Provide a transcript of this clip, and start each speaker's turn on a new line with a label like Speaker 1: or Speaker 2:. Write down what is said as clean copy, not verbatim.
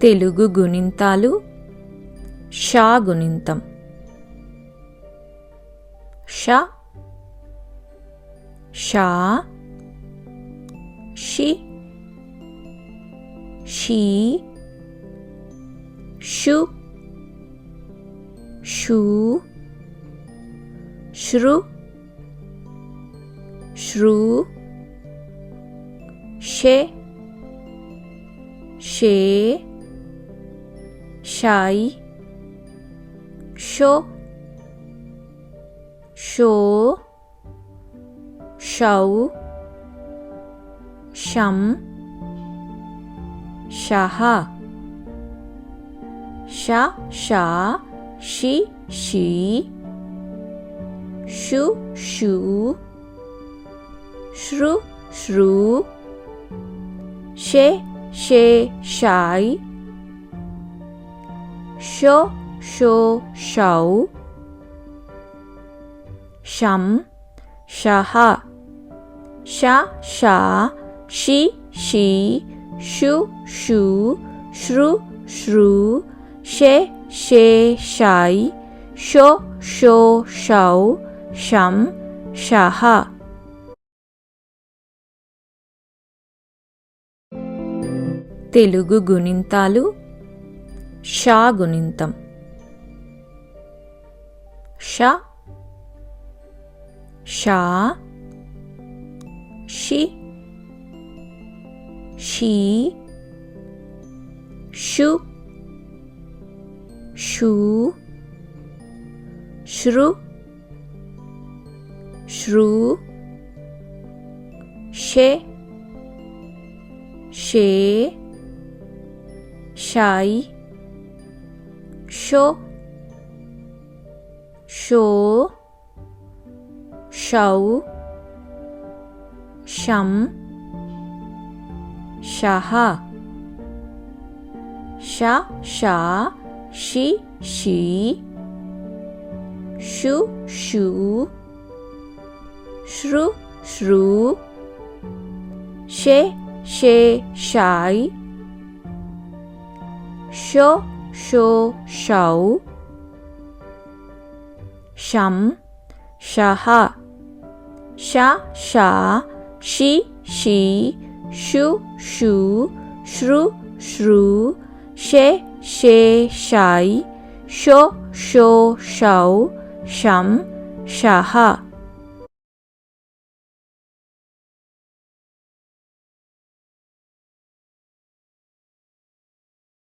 Speaker 1: తెలుగు గుణింతాలు ష గుణింతం ష షా షి she షు shoe శ్రు శ్రూ షే షే షాయి షో షో షౌ షం షహ ష షా షి షీ షు షూ శ్రు శ్రూ షే షే షాయ్ షో షో షౌ షం షహ ష షా షి షీ షు షూ శ్రు శ్రూ షే షే షాయ్ షో షో షౌ షం షహ తెలుగు గుణింతాలు ష గుణింతం ష షా షి షీ షు షూ శ్రు శ్రూ షే షే షాయి షో షో షౌ షం షహ ష షా షి షీ షు షూ శ్రు శ్రూ షే షే షాయ్ షో షో షౌ షం షహ ష షా షి షీ షు షూ శ్రు శ్రూ షే షే షాయ్ షో షో షౌ షం షహ